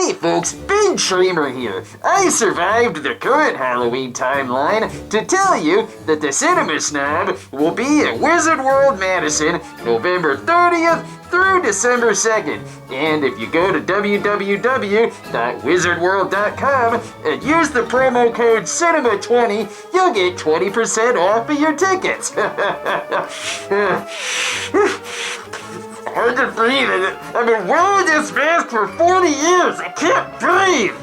Hey folks, Big Treamer here. I survived the current Halloween timeline to tell you that the Cinema Snob will be at Wizard World Madison November 30th through December 2nd. And if you go to www.wizardworld.com and use the promo code CINEMA20, you'll get 20% off of your tickets. Hard to breathe. I've been wearing this mask for 40 years. I can't breathe.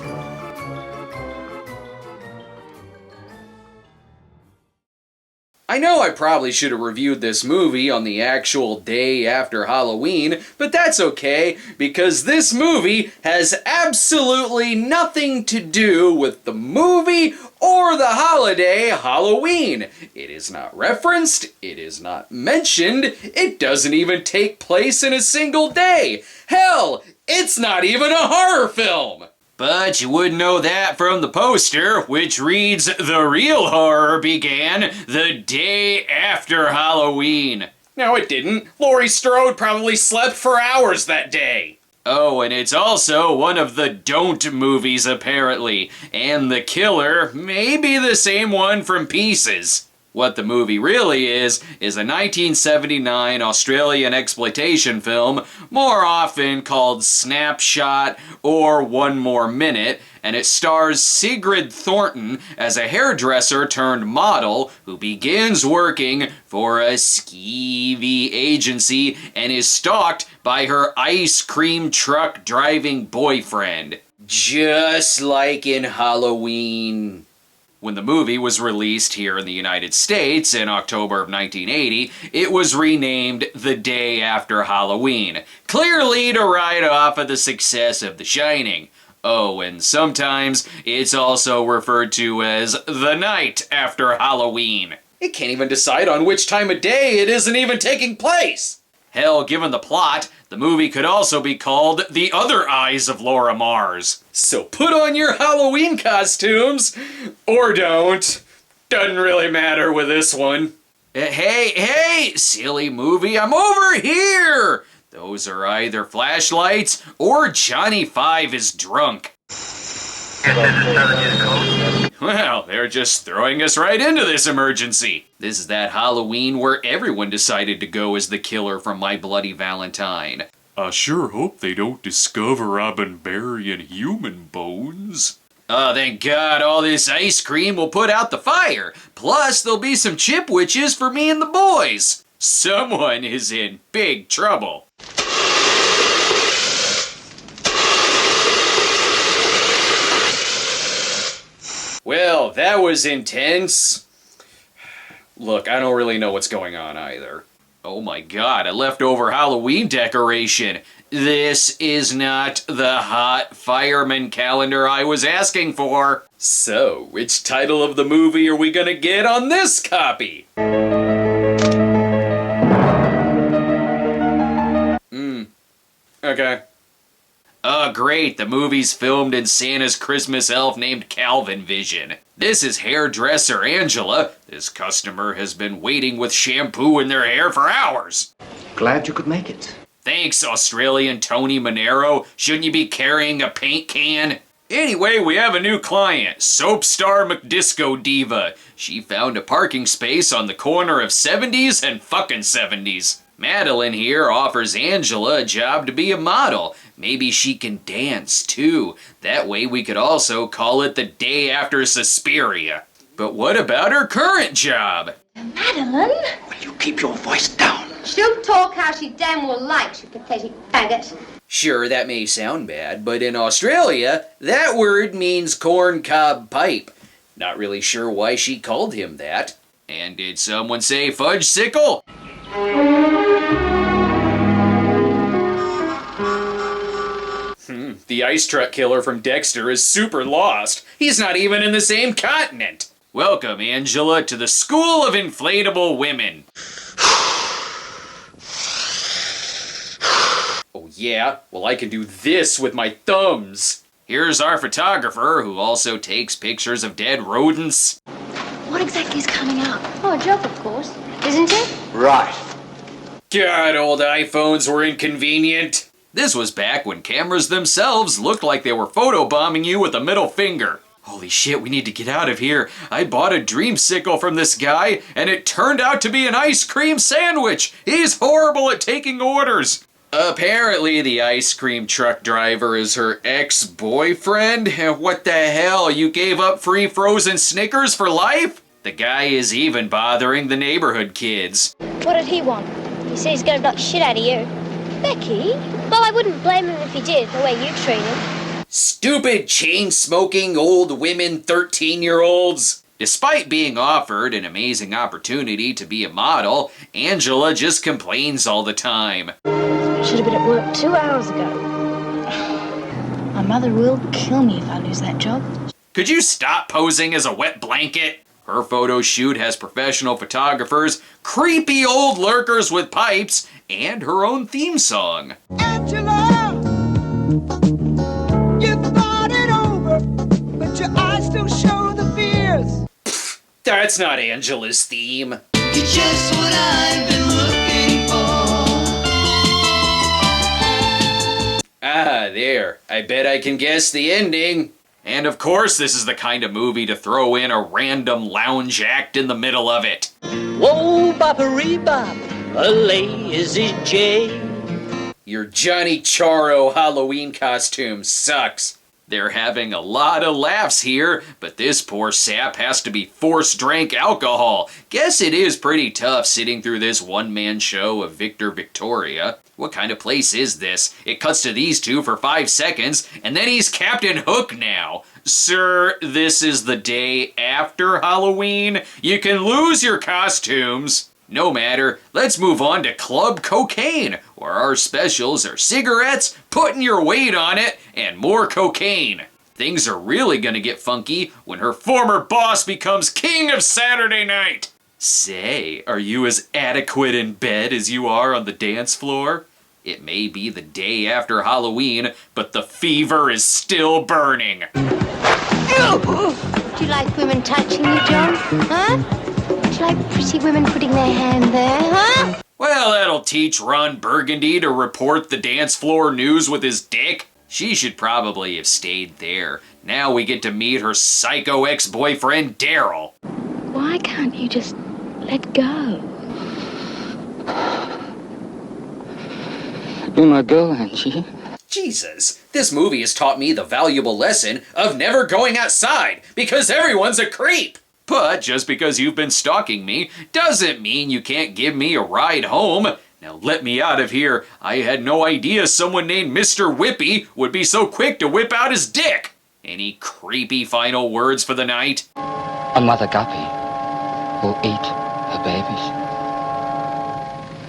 I know I probably should have reviewed this movie on the actual day after Halloween, but that's okay, because this movie has absolutely nothing to do with the movie or the holiday Halloween. It is not referenced, it is not mentioned, it doesn't even take place in a single day. Hell, it's not even a horror film! But you wouldn't know that from the poster, which reads, "The real horror began the day after Halloween." No, it didn't. Laurie Strode probably slept for hours that day. Oh, and it's also one of the Don't movies, apparently. And the killer may be the same one from Pieces. What the movie really is a 1979 Australian exploitation film, more often called Snapshot or One More Minute, and it stars Sigrid Thornton as a hairdresser turned model who begins working for a skeevy agency and is stalked by her ice cream truck driving boyfriend. Just like in Halloween. When the movie was released here in the United States in October of 1980, it was renamed The Day After Halloween, clearly to ride off of the success of The Shining. Oh, and sometimes it's also referred to as The Night After Halloween. It can't even decide on which time of day it isn't even taking place. Hell, given the plot, the movie could also be called The Other Eyes of Laura Mars. So put on your Halloween costumes, or don't. Doesn't really matter with this one. Hey, silly movie, I'm over here! Those are either flashlights or Johnny Five is drunk. Well, they're just throwing us right into this emergency. This is that Halloween where everyone decided to go as the killer from My Bloody Valentine. I sure hope they don't discover I've been burying human bones. Oh, thank God all this ice cream will put out the fire. Plus, there'll be some chip witches for me and the boys. Someone is in big trouble. Well, that was intense. Look, I don't really know what's going on either. Oh my God, a leftover Halloween decoration. This is not the hot fireman calendar I was asking for. So, which title of the movie are we gonna get on this copy? Okay. Oh great, the movie's filmed in Santa's Christmas elf named Calvin Vision. This is hairdresser Angela. This customer has been waiting with shampoo in their hair for hours. Glad you could make it. Thanks, Australian Tony Monero. Shouldn't you be carrying a paint can? Anyway, we have a new client, Soap Star McDisco Diva. She found a parking space on the corner of 70s and fucking 70s. Madeline here offers Angela a job to be a model. Maybe she can dance too. That way we could also call it the day after Suspiria. But what about her current job? Madeline? Will you keep your voice down? She'll talk how she damn well likes, you pathetic faggot. Sure, that may sound bad, but in Australia, that word means corn cob pipe. Not really sure why she called him that. And did someone say fudge sickle? The ice truck killer from Dexter is super lost. He's not even in the same continent. Welcome, Angela, to the School of Inflatable Women. Oh yeah? Well, I can do this with my thumbs. Here's our photographer, who also takes pictures of dead rodents. What exactly is coming up? Oh, a joke, of course. Isn't it? Right. God, old iPhones were inconvenient. This was back when cameras themselves looked like they were photobombing you with a middle finger. Holy shit, we need to get out of here. I bought a dreamsicle from this guy, and it turned out to be an ice cream sandwich. He's horrible at taking orders. Apparently the ice cream truck driver is her ex-boyfriend. What the hell, you gave up free frozen Snickers for life? The guy is even bothering the neighborhood kids. What did he want? He said he's gonna knock shit out of you. Becky? Well, I wouldn't blame him if he did, the way you treat him. Stupid chain-smoking old women 13-year-olds. Despite being offered an amazing opportunity to be a model, Angela just complains all the time. Should have been at work 2 hours ago. My mother will kill me if I lose that job. Could you stop posing as a wet blanket? Her photo shoot has professional photographers, creepy old lurkers with pipes, and her own theme song. Angela, you thought it over, but your eyes still show the fears. That's not Angela's theme. You're just what I've been looking for. Ah, there. I bet I can guess the ending. And of course, this is the kind of movie to throw in a random lounge act in the middle of it. Whoa, boppery-bop, a lazy J. Your Johnny Charo Halloween costume sucks. They're having a lot of laughs here, but this poor sap has to be force-drank alcohol. Guess it is pretty tough sitting through this one-man show of Victor Victoria. What kind of place is this? It cuts to these two for 5 seconds, and then he's Captain Hook now. Sir, this is the day after Halloween. You can lose your costumes. No matter, let's move on to Club Cocaine, where our specials are cigarettes, putting your weight on it, and more cocaine. Things are really gonna get funky when her former boss becomes king of Saturday night. Say, are you as adequate in bed as you are on the dance floor? It may be the day after Halloween, but the fever is still burning. Do you like women touching you, John? Huh? Do you like pretty women putting their hand there, huh? Well, that'll teach Ron Burgundy to report the dance floor news with his dick. She should probably have stayed there. Now we get to meet her psycho ex-boyfriend, Daryl. Why can't you just let go? Be my girl, Angie. Jesus, this movie has taught me the valuable lesson of never going outside because everyone's a creep. But just because you've been stalking me doesn't mean you can't give me a ride home. Now let me out of here. I had no idea someone named Mr. Whippy would be so quick to whip out his dick. Any creepy final words for the night? A mother guppy will eat her babies.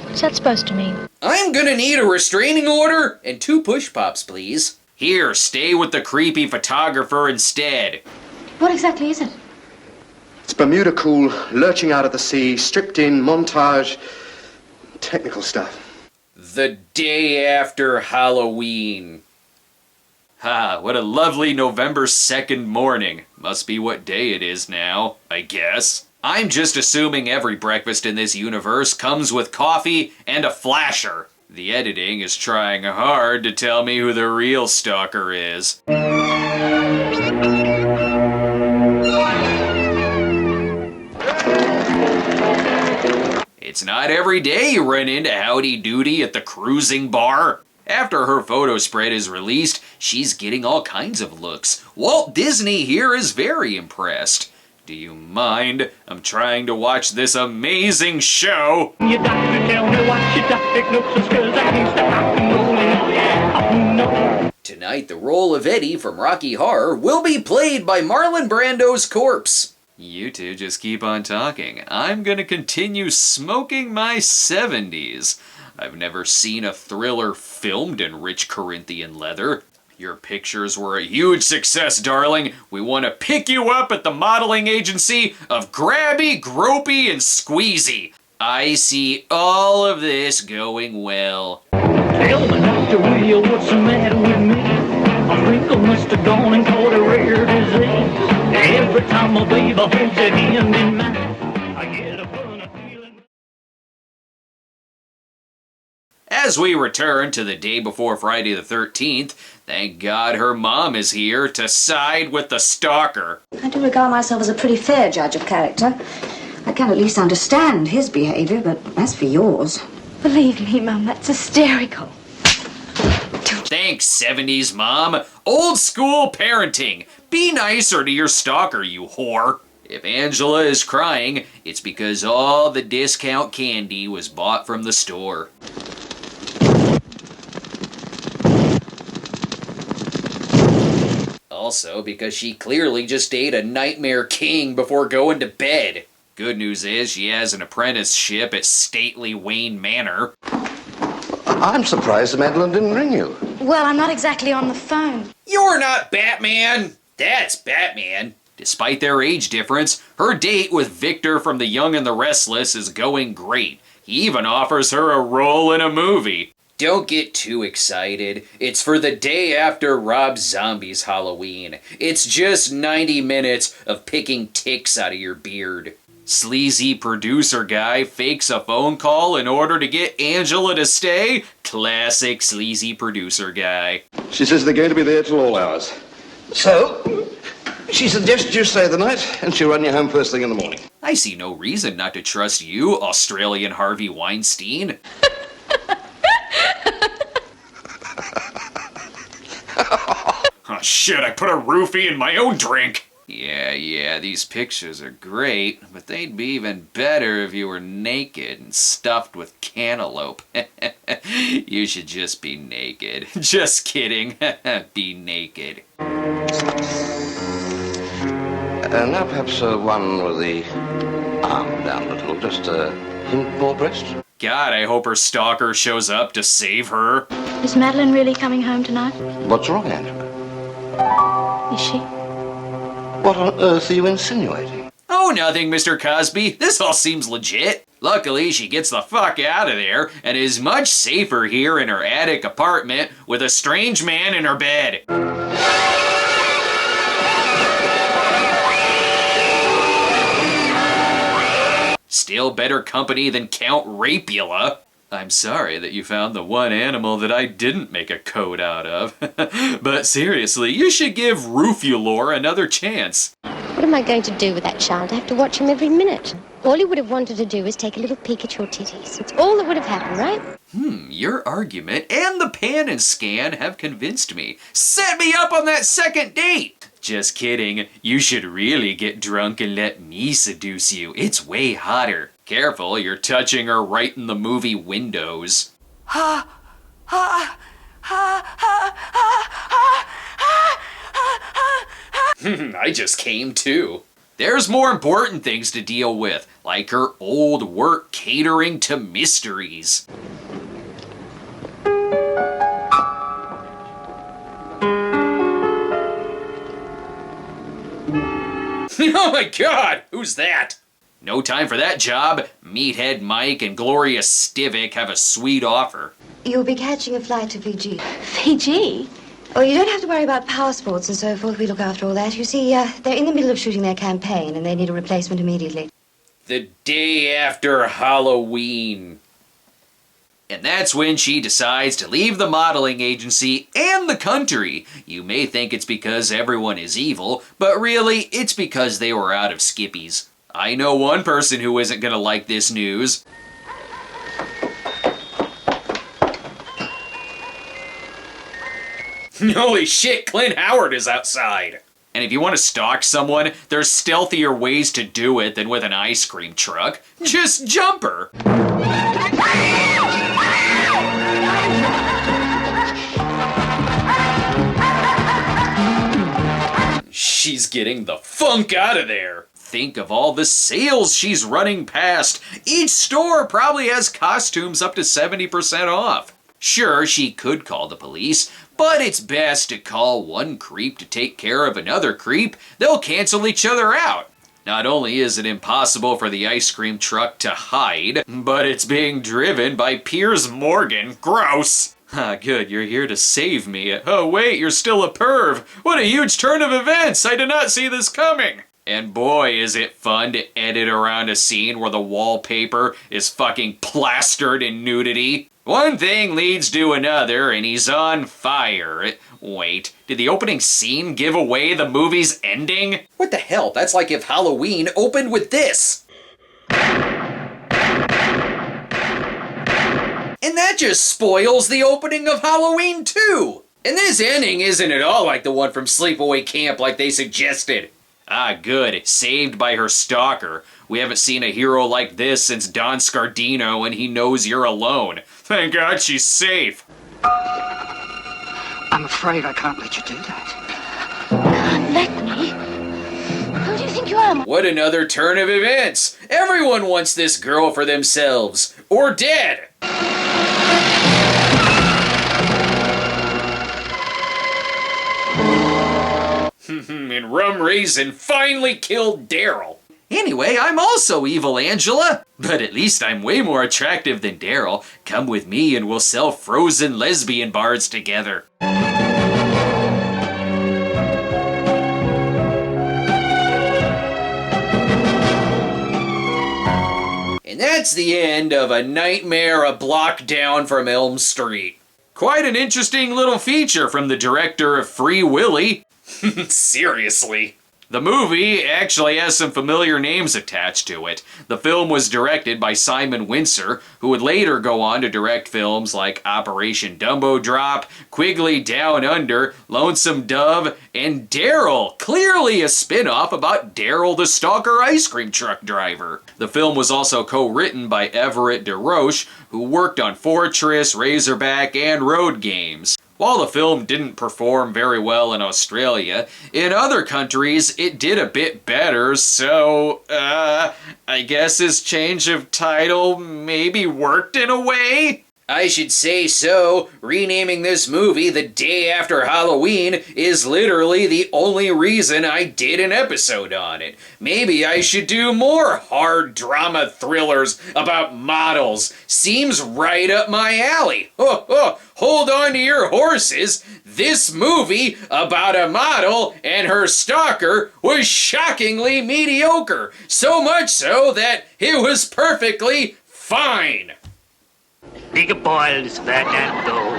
What's that supposed to mean? I'm gonna need a restraining order and 2 push pops, please. Here, stay with the creepy photographer instead. What exactly is it? It's Bermuda cool, lurching out of the sea, stripped in, montage, technical stuff. The day after Halloween. Ha, what a lovely November 2nd morning. Must be what day it is now, I guess. I'm just assuming every breakfast in this universe comes with coffee and a flasher. The editing is trying hard to tell me who the real stalker is. It's not every day you run into Howdy Doody at the cruising bar. After her photo spread is released, she's getting all kinds of looks. Walt Disney here is very impressed. Do you mind? I'm trying to watch this amazing show. You got to tell me what you got to know, 'cause I can't stop rockin' rollin', yeah, oh no. Tonight, the role of Eddie from Rocky Horror will be played by Marlon Brando's corpse. You two just keep on talking. I'm gonna continue smoking my 70s. I've never seen a thriller filmed in rich Corinthian leather. Your pictures were a huge success, darling. We want to pick you up at the modeling agency of Grabby, Gropey, and Squeezy. I see all of this going well. Tell me, Dr. Will, what's the matter with me? My wrinkle must have gone and caught a rare disease. Every time my baby holds a hand in mine, I get a funny feeling. As we return to the day before Friday the 13th, thank God her mom is here to side with the stalker. I do regard myself as a pretty fair judge of character. I can at least understand his behaviour, but as for yours... Believe me, Mum, that's hysterical. Thanks, 70s mom. Old school parenting. Be nicer to your stalker, you whore. If Angela is crying, it's because all the discount candy was bought from the store. Also, because she clearly just ate a Nightmare King before going to bed. Good news is she has an apprenticeship at stately Wayne Manor. I'm surprised the Madeline didn't ring you. Well, I'm not exactly on the phone. You're not Batman! That's Batman. Despite their age difference, her date with Victor from The Young and the Restless is going great. He even offers her a role in a movie. Don't get too excited. It's for the day after Rob Zombie's Halloween. It's just 90 minutes of picking ticks out of your beard. Sleazy producer guy fakes a phone call in order to get Angela to stay. Classic sleazy producer guy. She says they're going to be there till all hours. So, she suggests you stay the night, and she'll run you home first thing in the morning. I see no reason not to trust you, Australian Harvey Weinstein. Oh shit, I put a roofie in my own drink! Yeah, these pictures are great, but they'd be even better if you were naked and stuffed with cantaloupe. You should just be naked. Just kidding. Be naked. Now perhaps one with the arm down a little, just a hint more breast. God, I hope her stalker shows up to save her. Is Madeline really coming home tonight? What's wrong, Angela? Is she? What on earth are you insinuating? Oh, nothing, Mr. Cosby. This all seems legit. Luckily, she gets the fuck out of there and is much safer here in her attic apartment with a strange man in her bed. Still better company than Count Rapula. I'm sorry that you found the one animal that I didn't make a coat out of. But seriously, you should give Rufulor another chance. What am I going to do with that child? I have to watch him every minute. All he would have wanted to do is take a little peek at your titties. It's all that would have happened, right? Your argument and the pan and scan have convinced me. Set me up on that second date! Just kidding. You should really get drunk and let me seduce you. It's way hotter. Careful, you're touching her right in the movie windows. I just came too. There's more important things to deal with, like her old work catering to mysteries. Oh my god, who's that? No time for that job. Meathead Mike and Gloria Stivic have a sweet offer. You'll be catching a flight to Fiji. Fiji? Oh, you don't have to worry about passports and so forth. We look after all that. You see, they're in the middle of shooting their campaign and they need a replacement immediately. The day after Halloween. And that's when she decides to leave the modeling agency and the country. You may think it's because everyone is evil, but really, it's because they were out of Skippies. I know one person who isn't gonna like this news. Holy shit, Clint Howard is outside! And if you want to stalk someone, there's stealthier ways to do it than with an ice cream truck. Just jump her! She's getting the funk out of there! Think of all the sales she's running past. Each store probably has costumes up to 70% off. Sure, she could call the police, but it's best to call one creep to take care of another creep. They'll cancel each other out. Not only is it impossible for the ice cream truck to hide, but it's being driven by Piers Morgan. Gross! Ah, good, you're here to save me. Oh wait, you're still a perv. What a huge turn of events! I did not see this coming! And boy, is it fun to edit around a scene where the wallpaper is fucking plastered in nudity. One thing leads to another, and he's on fire. Wait, did the opening scene give away the movie's ending? What the hell? That's like if Halloween opened with this. And that just spoils the opening of Halloween 2. And this ending isn't at all like the one from Sleepaway Camp like they suggested. Ah, good. Saved by her stalker. We haven't seen a hero like this since Don Scardino and He Knows You're Alone. Thank God she's safe. I'm afraid I can't let you do that. Let me? Who do you think you are? What another turn of events! Everyone wants this girl for themselves. Or dead! And Rum Raisin finally killed Daryl. Anyway, I'm also evil, Angela. But at least I'm way more attractive than Daryl. Come with me and we'll sell frozen lesbian bars together. And that's the end of A Nightmare a Block Down from Elm Street. Quite an interesting little feature from the director of Free Willy. Seriously. The movie actually has some familiar names attached to it. The film was directed by Simon Windsor, who would later go on to direct films like Operation Dumbo Drop, Quigley Down Under, Lonesome Dove, and Daryl, clearly a spin-off about Daryl the Stalker ice cream truck driver. The film was also co-written by Everett DeRoche, who worked on Fortress, Razorback, and Road Games. While the film didn't perform very well in Australia, in other countries it did a bit better, so, I guess his change of title maybe worked in a way? I should say so. Renaming this movie the day after Halloween is literally the only reason I did an episode on it. Maybe I should do more hard drama thrillers about models. Seems right up my alley. Hold on to your horses. This movie about a model and her stalker was shockingly mediocre. So much so that it was perfectly fine. Big boiled fat and dough.